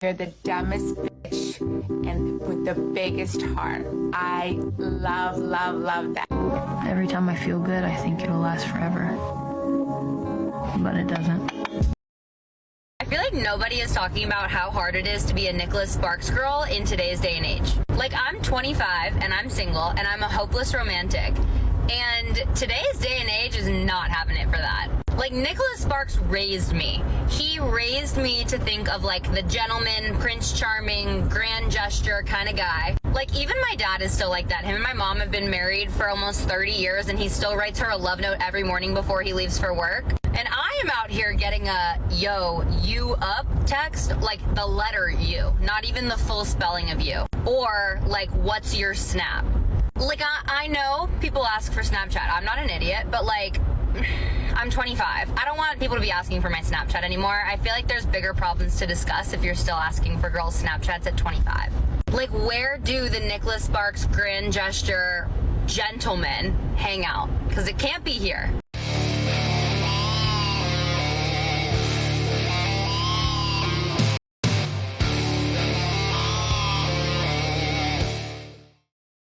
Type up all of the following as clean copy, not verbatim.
You're the dumbest bitch and with the biggest heart. I love, love, love that. Every time I feel good, I think it'll last forever. But it doesn't. I feel like nobody is talking about how hard it is to be a Nicholas Sparks girl in today's day and age. Like, I'm 25 and I'm single and I'm a hopeless romantic. And today's day and age is not having it for that. Like, Nicholas Sparks raised me. He raised me to think of like the gentleman, Prince Charming, grand gesture kind of guy. Like, even my dad is still like that. Him and my mom have been married for almost 30 years and he still writes her a love note every morning before he leaves for work. And I am out here getting a yo, you up text, like the letter U, not even the full spelling of you. Or like, what's your snap? Like, I know people ask for Snapchat. I'm not an idiot, but like, I'm 25. I don't want people to be asking for my Snapchat anymore. I feel like there's bigger problems to discuss if you're still asking for girls' Snapchats at 25. Like, where do the Nicholas Sparks grand gesture gentlemen hang out? Because it can't be here.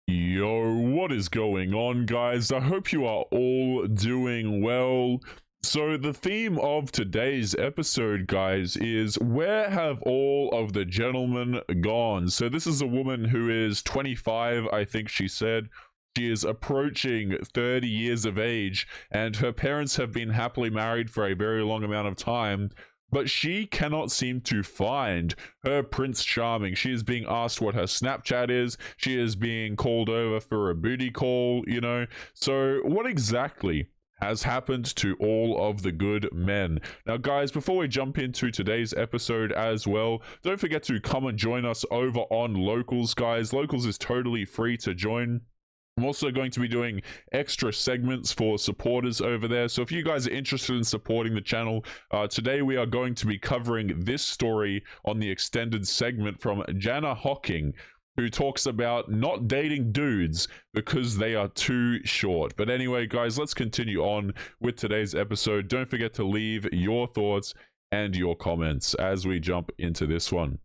Yo, what is going on, guys? I hope you are all doing well. So the theme of today's episode, guys, is where have all of the gentlemen gone? So this is a woman who is 25, I think she said. She is approaching 30 years of age, and her parents have been happily married for a very long amount of time. But she cannot seem to find her Prince Charming. She is being asked what her Snapchat is. She is being called over for a booty call, you know. So what exactly has happened to all of the good men? Now, guys, before we jump into today's episode as well, don't forget to come and join us over on Locals, guys. Locals is totally free to join. I'm also going to be doing extra segments for supporters over there. So if you guys are interested in supporting the channel, today we are going to be covering this story on the extended segment from Jana Hocking, who talks about not dating dudes because they are too short. But anyway, guys, let's continue on with today's episode. Don't forget to leave your thoughts and your comments as we jump into this one.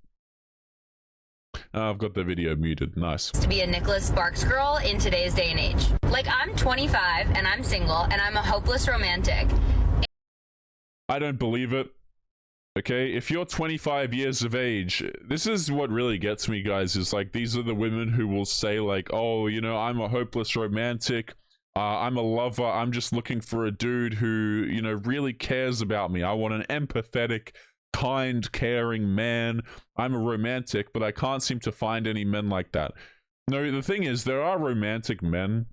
I've got the video muted. Nice. To be a Nicholas Sparks girl in today's day and age. Like, I'm 25 and I'm single and I'm a hopeless romantic. I don't believe it. Okay, if you're 25 years of age, this is what really gets me, guys, is like, these are the women who will say like, oh, you know, I'm a hopeless romantic. I'm a lover. I'm just looking for a dude who, you know, really cares about me. I want an empathetic, kind, caring man. I'm a romantic, but I can't seem to find any men like that. No, the thing is, there are romantic men,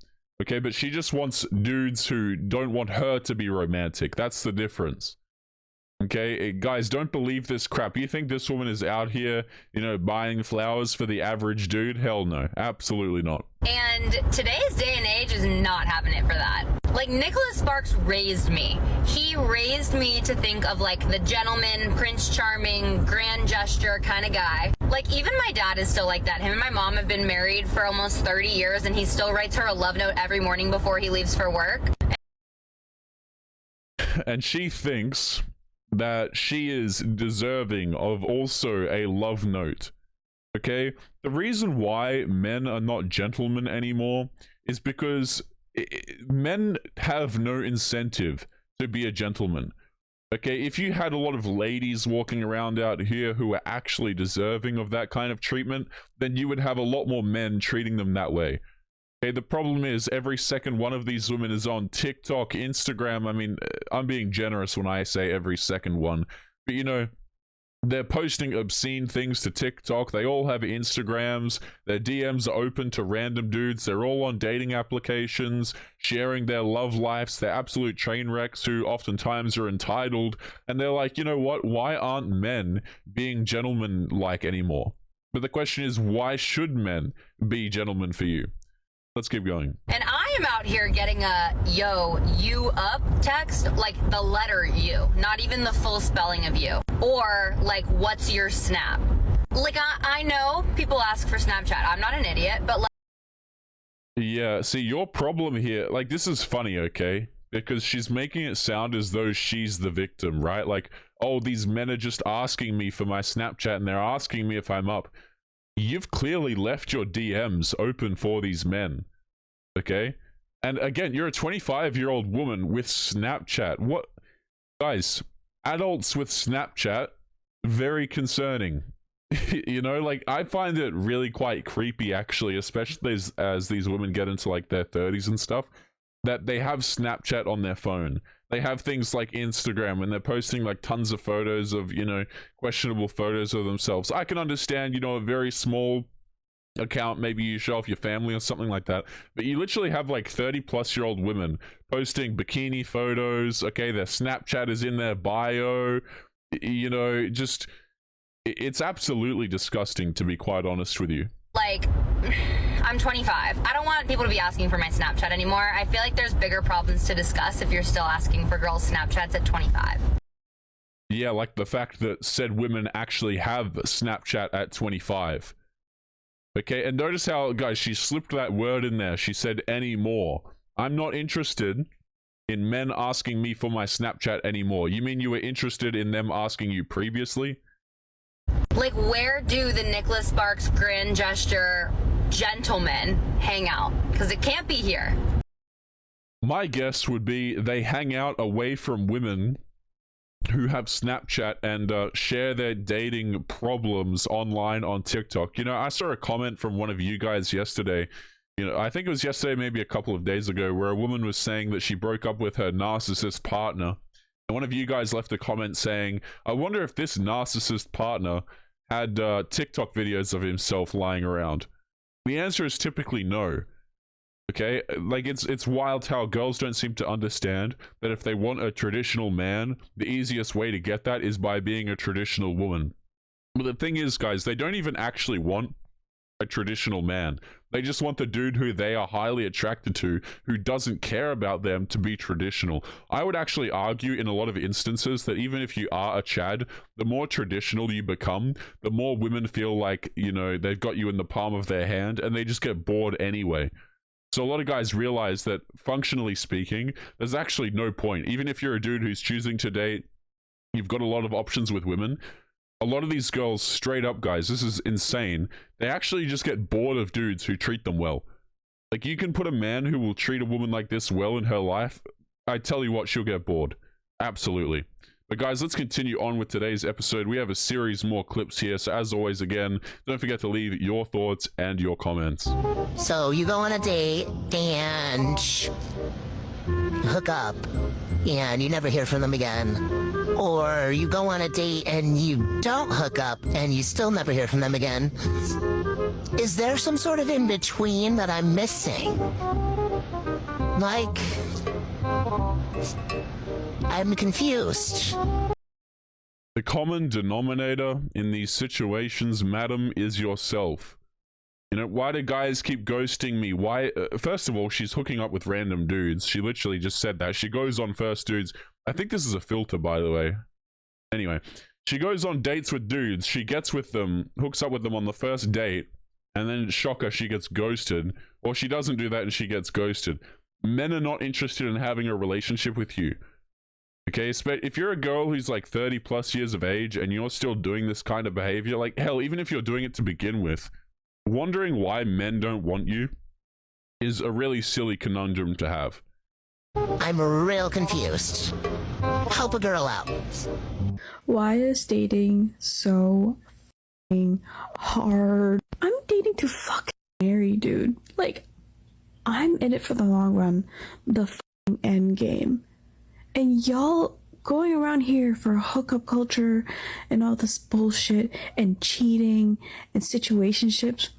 okay, but she just wants dudes who don't want her to be romantic. That's the difference. Okay, guys, don't believe this crap. You think this woman is out here, you know, buying flowers for the average dude? Hell no, absolutely not. And today's day and age is not having it for that. Like, Nicholas Sparks raised me. He raised me to think of like the gentleman, Prince Charming, grand gesture kind of guy. Like, even my dad is still like that. Him and my mom have been married for almost 30 years and he still writes her a love note every morning before he leaves for work. And she thinks that she is deserving of also a love note. Okay, the reason why men are not gentlemen anymore is because men have no incentive to be a gentleman. Okay, if you had a lot of ladies walking around out here who are actually deserving of that kind of treatment, then you would have a lot more men treating them that way. Okay, the problem is every second one of these women is on TikTok, Instagram. I mean, I'm being generous when I say every second one, but you know, they're posting obscene things to TikTok. They all have Instagrams. Their DMs are open to random dudes. They're all on dating applications, sharing their love lives. They're absolute train wrecks who oftentimes are entitled. And they're like, you know what? Why aren't men being gentlemen-like anymore? But the question is, why should men be gentlemen for you? Let's keep going. And I am out here getting a yo, you up text, like the letter U, not even the full spelling of you. Or like, what's your snap? Like, I know people ask for Snapchat. I'm not an idiot, but like... Yeah, see, your problem here, like, this is funny, okay? Because she's making it sound as though she's the victim, right? Like, oh, these men are just asking me for my Snapchat and they're asking me if I'm up. You've clearly left your DMs open for these men, okay? And again, you're a 25-year-old woman with Snapchat. What? Guys, adults with Snapchat, very concerning. You know, like, I find it really quite creepy, actually, especially as these women get into, like, their 30s and stuff, that they have Snapchat on their phone. They have things like Instagram, and they're posting, like, tons of photos of, you know, questionable photos of themselves. I can understand, you know, a very small account, maybe you show off your family or something like that, but you literally have, like, 30-plus-year-old women posting bikini photos, okay, their Snapchat is in their bio, you know, just... It's absolutely disgusting, to be quite honest with you. Like, I'm 25. I don't want people to be asking for my Snapchat anymore. I feel like there's bigger problems to discuss if you're still asking for girls' Snapchats at 25. Yeah, like the fact that said women actually have Snapchat at 25. Okay, and notice how, guys, she slipped that word in there. She said anymore. I'm not interested in men asking me for my Snapchat anymore. You mean you were interested in them asking you previously? Like, where do the Nicholas Sparks grin gesture gentlemen hang out? Because it can't be here. My guess would be they hang out away from women who have Snapchat and share their dating problems online on TikTok. You know, I saw a comment from one of you guys yesterday. You know, I think it was yesterday, maybe a couple of days ago, where a woman was saying that she broke up with her narcissist partner. And one of you guys left a comment saying, I wonder if this narcissist partner had TikTok videos of himself lying around. The answer is typically no. Okay, like it's wild how girls don't seem to understand that if they want a traditional man, the easiest way to get that is by being a traditional woman. But the thing is, guys, they don't even actually want a traditional man. They just want the dude who they are highly attracted to, who doesn't care about them, to be traditional. I would actually argue in a lot of instances that even if you are a Chad, the more traditional you become, the more women feel like, you know, they've got you in the palm of their hand and they just get bored anyway. So a lot of guys realize that, functionally speaking, there's actually no point. Even if you're a dude who's choosing to date, you've got a lot of options with women. A lot of these girls, straight up, guys, this is insane. They actually just get bored of dudes who treat them well. Like, you can put a man who will treat a woman like this well in her life, I tell you what, she'll get bored. Absolutely. But guys, let's continue on with today's episode. We have a series more clips here, so as always, again, don't forget to leave your thoughts and your comments. So you go on a date and hook up and you never hear from them again. Or you go on a date and you don't hook up and you still never hear from them again. Is there some sort of in-between that I'm missing? Like, I'm confused. The common denominator in these situations, madam, is yourself. You know, why do guys keep ghosting me? Why? First of all, she's hooking up with random dudes. She literally just said that. She goes on first dudes. I think this is a filter, by the way. Anyway, she goes on dates with dudes. She gets with them, hooks up with them on the first date, and then, shocker, she gets ghosted. Or she doesn't do that and she gets ghosted. Men are not interested in having a relationship with you. Okay, if you're a girl who's like 30 plus years of age and you're still doing this kind of behavior, like, hell, even if you're doing it to begin with, wondering why men don't want you is a really silly conundrum to have. I'm real confused. Help a girl out. Why is dating so fucking hard? I'm dating to fucking marry, dude. Like, I'm in it for the long run. The fucking end game. And y'all going around here for hookup culture and all this bullshit and cheating and situationships.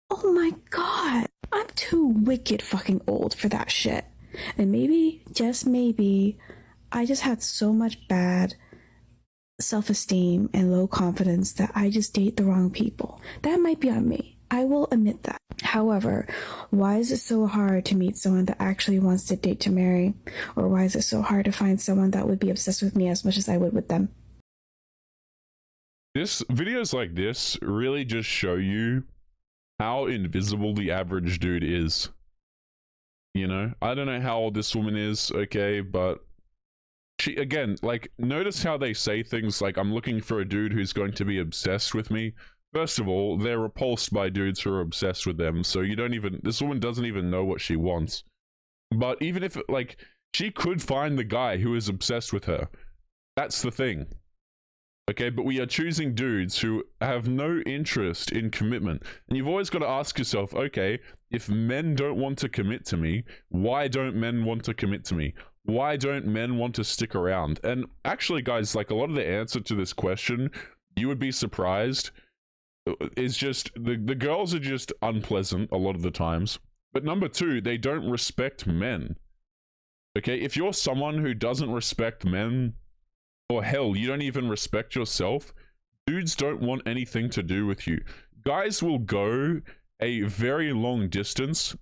Oh my god. I'm too wicked fucking old for that shit. And maybe, just maybe, I just had so much bad self-esteem and low confidence that I just date the wrong people. That might be on me. I will admit that. However, why is it so hard to meet someone that actually wants to date to marry? Or why is it so hard to find someone that would be obsessed with me as much as I would with them? Videos like this really just show you how invisible the average dude is. You know, I don't know how old this woman is, okay, but she, again, like, notice how they say things like, I'm looking for a dude who's going to be obsessed with me. First of all, they're repulsed by dudes who are obsessed with them, so you don't even, this woman doesn't even know what she wants. But even if, like, she could find the guy who is obsessed with her. That's the thing. Okay, but we are choosing dudes who have no interest in commitment. And you've always got to ask yourself, okay, if men don't want to commit to me, why don't men want to commit to me? Why don't men want to stick around? And actually, guys, like, a lot of the answer to this question, you would be surprised, is just, the girls are just unpleasant a lot of the times. But number two, they don't respect men. Okay, if you're someone who doesn't respect men, or hell, you don't even respect yourself, dudes don't want anything to do with you. Guys will go a very long distance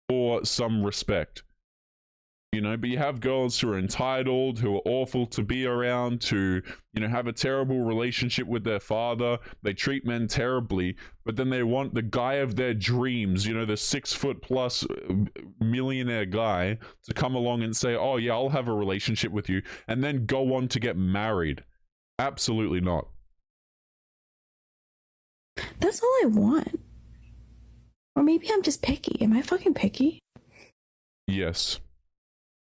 for some respect. You know, but you have girls who are entitled, who are awful to be around, to, you know, have a terrible relationship with their father. They treat men terribly, but then they want the guy of their dreams, you know, the 6-foot+ millionaire guy, to come along and say, oh yeah, I'll have a relationship with you, and then go on to get married. Absolutely not. That's all I want. Or maybe I'm just picky. Am I fucking picky? Yes.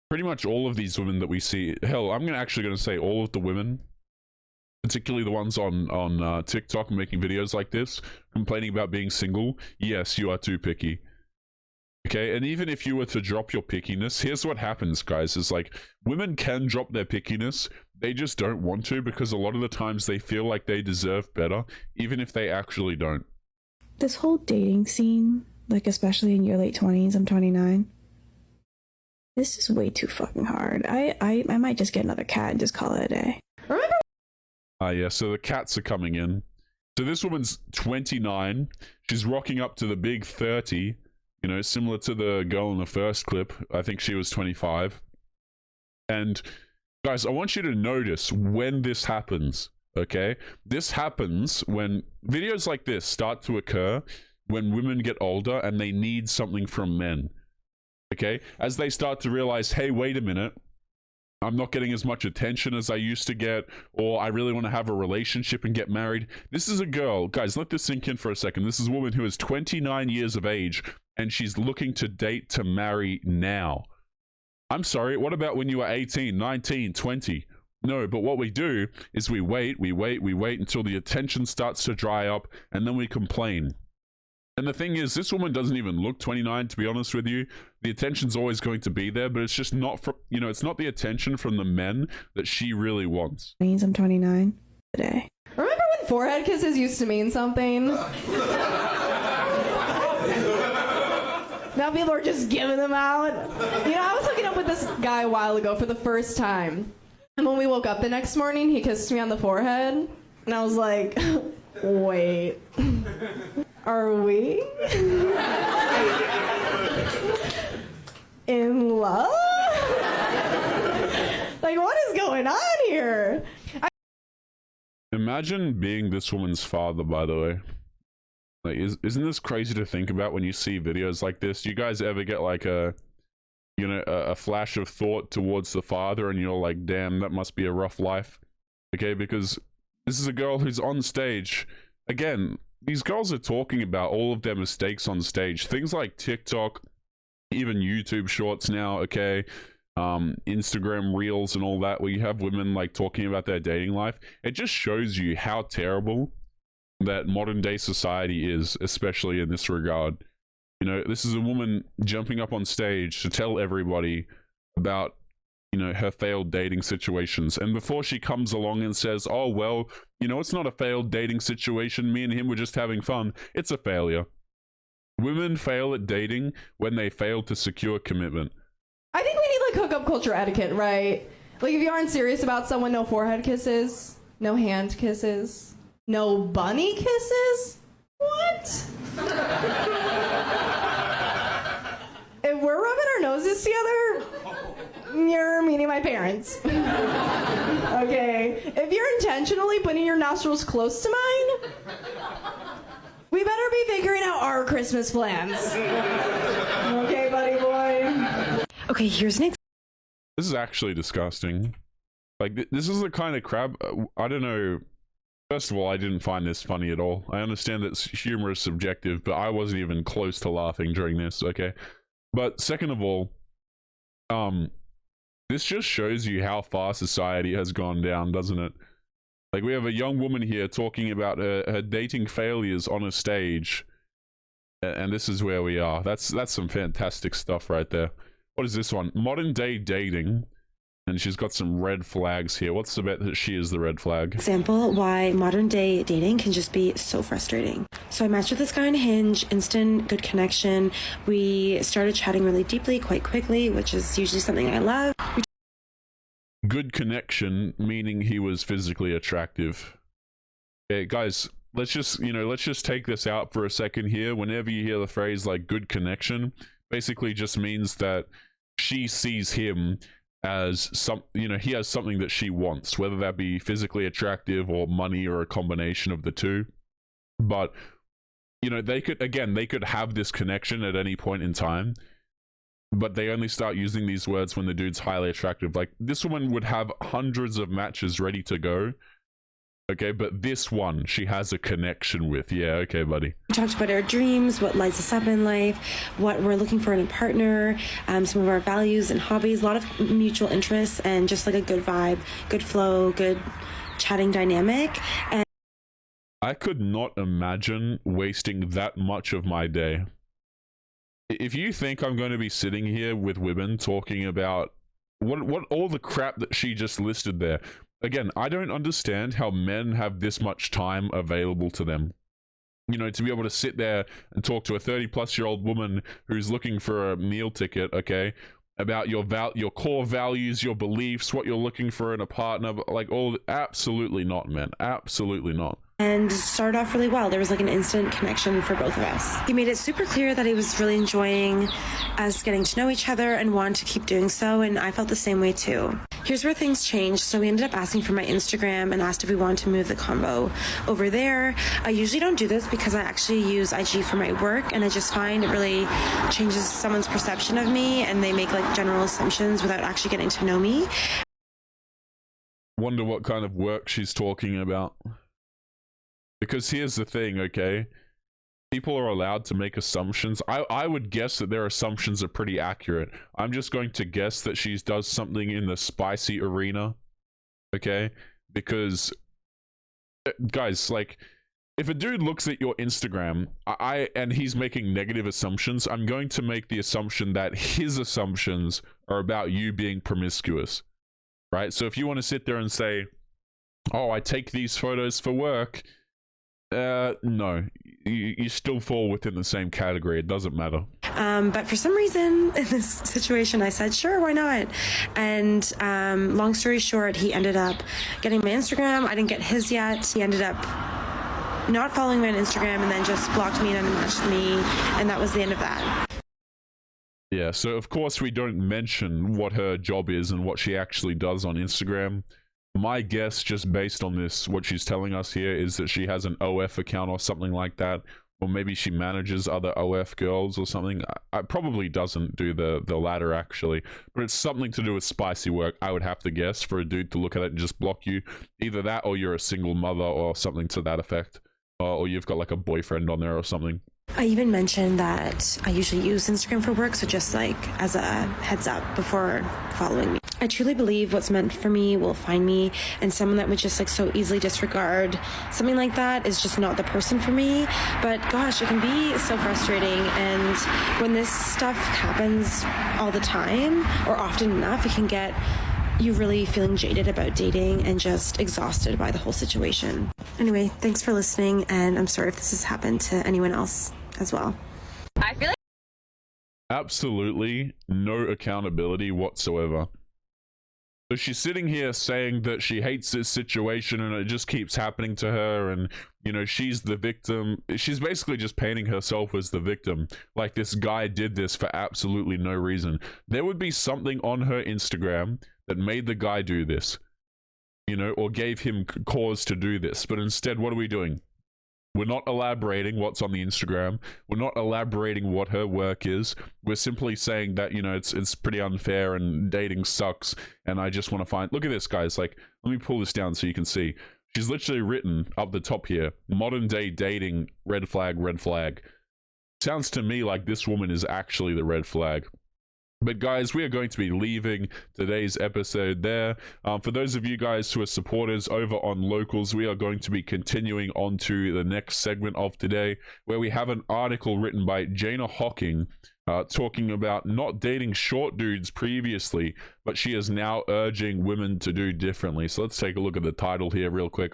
Pretty much all of these women that we see, hell, I'm actually going to say all of the women, particularly the ones on TikTok making videos like this, complaining about being single. Yes, you are too picky. Okay, and even if you were to drop your pickiness, here's what happens, guys, is like, women can drop their pickiness, they just don't want to, because a lot of the times they feel like they deserve better, even if they actually don't. This whole dating scene, like especially in your late 20s, I'm 29. This is way too fucking hard. I might just get another cat and just call it a day. Remember? Yeah, so the cats are coming in. So this woman's 29. She's rocking up to the big 30. You know, similar to the girl in the first clip. I think she was 25. And guys, I want you to notice when this happens, okay? This happens when videos like this start to occur when women get older and they need something from men. Okay, as they start to realize, hey, wait a minute, I'm not getting as much attention as I used to get, or I really want to have a relationship and get married. This is a girl, guys, let this sink in for a second. This is a woman who is 29 years of age, and she's looking to date to marry now. I'm sorry, what about when you were 18, 19, 20? No, but what we do is we wait until the attention starts to dry up, and then we complain. And the thing is, this woman doesn't even look 29, to be honest with you. The attention's always going to be there, but it's just not from, you know, it's not the attention from the men that she really wants. Means I'm 29 today. Remember when forehead kisses used to mean something? Now people are just giving them out. You know, I was hooking up with this guy a while ago for the first time. And when we woke up the next morning, he kissed me on the forehead. And I was like, wait. Are we in love? Like, what is going on here? Imagine being this woman's father, by the way. Like, isn't this crazy to think about when you see videos like this? Do you guys ever get like a, you know, a flash of thought towards the father and you're like, damn, that must be a rough life? Okay, because this is a girl who's on stage. Again, these girls are talking about all of their mistakes on stage. Things like TikTok, even YouTube shorts now, okay? Instagram reels and all that, where you have women like talking about their dating life. It just shows you how terrible that modern day society is, especially in this regard. You know, this is a woman jumping up on stage to tell everybody about, you know, her failed dating situations. And before she comes along and says, oh, well, you know, it's not a failed dating situation. Me and him were just having fun. It's a failure. Women fail at dating when they fail to secure commitment. I think we need like hookup culture etiquette, right? Like if you aren't serious about someone, no forehead kisses, no hand kisses, no bunny kisses. What? If we're rubbing our noses together, you're meeting my parents. Okay? If you're intentionally putting your nostrils close to mine, we better be figuring out our Christmas plans. Okay, buddy boy? Okay, here's an This is actually disgusting. Like, this is the kind of crap, I don't know. First of all, I didn't find this funny at all. I understand that humor is subjective, but I wasn't even close to laughing during this, okay? But second of all, this just shows you how far society has gone down, doesn't it? Like, we have a young woman here talking about her dating failures on a stage, and this is where we are. That's some fantastic stuff right there. What is this one? Modern day dating. And she's got some red flags here. What's the bet that she is the red flag? Example why modern day dating can just be so frustrating. So I matched with this guy on Hinge, instant good connection. We started chatting really deeply quite quickly, which is usually something I love. Good connection, meaning he was physically attractive. Okay, guys, let's just take this out for a second here. Whenever you hear the phrase like good connection, basically just means that she sees him as he has something that she wants, whether that be physically attractive or money or a combination of the two. But they could have this connection at any point in time, but they only start using these words when the dude's highly attractive. Like, this woman would have hundreds of matches ready to go, okay, but this one she has a connection with. Yeah, okay, buddy. We talked about our dreams, what lights us up in life, what we're looking for in a partner, some of our values and hobbies, a lot of mutual interests, and just like a good vibe, good flow, good chatting dynamic. And I could not imagine wasting that much of my day. If you think I'm going to be sitting here with women talking about what all the crap that she just listed there. Again, I don't understand how men have this much time available to them. To be able to sit there and talk to a 30-plus-year-old woman who's looking for a meal ticket, okay, about your core values, your beliefs, what you're looking for in a partner, like absolutely not, man. Absolutely not. And it started off really well. There was like an instant connection for both of us. He made it super clear that he was really enjoying us getting to know each other and wanted to keep doing so, and I felt the same way too. Here's where things changed. So we ended up asking for my Instagram and asked if we wanted to move the combo over there. I usually don't do this because I actually use IG for my work, and I just find it really changes someone's perception of me, and they make like general assumptions without actually getting to know me. Wonder what kind of work she's talking about. Because here's the thing, okay? People are allowed to make assumptions. I would guess that their assumptions are pretty accurate. I'm just going to guess that she does something in the spicy arena, okay? Because, guys, like, if a dude looks at your Instagram, and he's making negative assumptions, I'm going to make the assumption that his assumptions are about you being promiscuous, right? So if you want to sit there and say, oh, I take these photos for work, no, you still fall within the same category. It doesn't matter. But for some reason in this situation, I said, sure, why not? And long story short, he ended up getting my Instagram. I didn't get his yet. He ended up not following me on Instagram and then just blocked me and unmatched me. And that was the end of that. Yeah, so of course we don't mention what her job is and what she actually does on Instagram. My guess, just based on this, what she's telling us here, is that she has an OF account or something like that, or maybe she manages other OF girls or something. I probably doesn't do the latter, actually, but it's something to do with spicy work, I would have to guess, for a dude to look at it and just block you. Either that, or you're a single mother, or something to that effect, or you've got like a boyfriend on there or something. I even mentioned that I usually use Instagram for work, so just like as a heads up before following me. I truly believe what's meant for me will find me, and someone that would just like so easily disregard something like that is just not the person for me. But gosh, it can be so frustrating, and when this stuff happens all the time or often enough, it can get you really feeling jaded about dating and just exhausted by the whole situation. Anyway, thanks for listening, and I'm sorry if this has happened to anyone else as well. I feel like Absolutely no accountability whatsoever. So she's sitting here saying that she hates this situation and it just keeps happening to her, and she's the victim. She's basically just painting herself as the victim, like this guy did this for absolutely no reason. There would be something on her Instagram that made the guy do this, or gave him cause to do this, but instead, what are we doing? We're not elaborating what's on the Instagram. We're not elaborating what her work is. We're simply saying that, you know, it's pretty unfair and dating sucks. And I just want to find... Look at this, guys. Like, let me pull this down so you can see. She's literally written up the top here, modern day dating, red flag, red flag. Sounds to me like this woman is actually the red flag. But guys, we are going to be leaving today's episode there. For those of you guys who are supporters over on Locals, we are going to be continuing on to the next segment of today, where we have an article written by Jana Hocking, talking about not dating short dudes previously, but she is now urging women to do differently. So let's take a look at the title here real quick.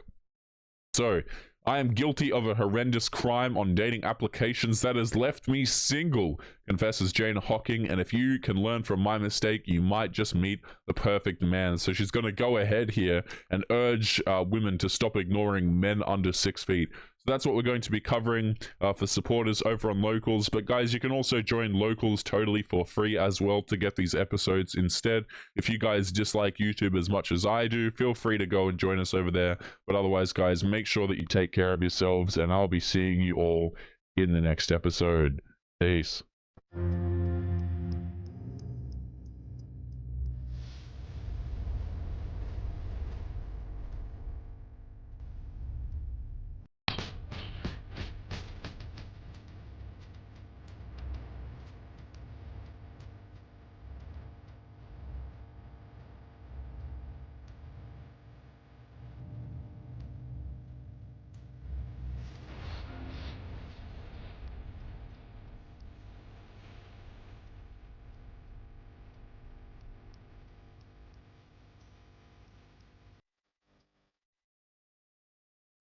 So, I am guilty of a horrendous crime on dating applications that has left me single, confesses Jana Hocking, and if you can learn from my mistake, you might just meet the perfect man. So she's going to go ahead here and urge women to stop ignoring men under 6 feet. So that's what we're going to be covering for supporters over on Locals. But guys, you can also join Locals totally for free as well to get these episodes instead. If you guys dislike YouTube as much as I do, feel free to go and join us over there. But otherwise, guys, make sure that you take care of yourselves, and I'll be seeing you all in the next episode. Peace.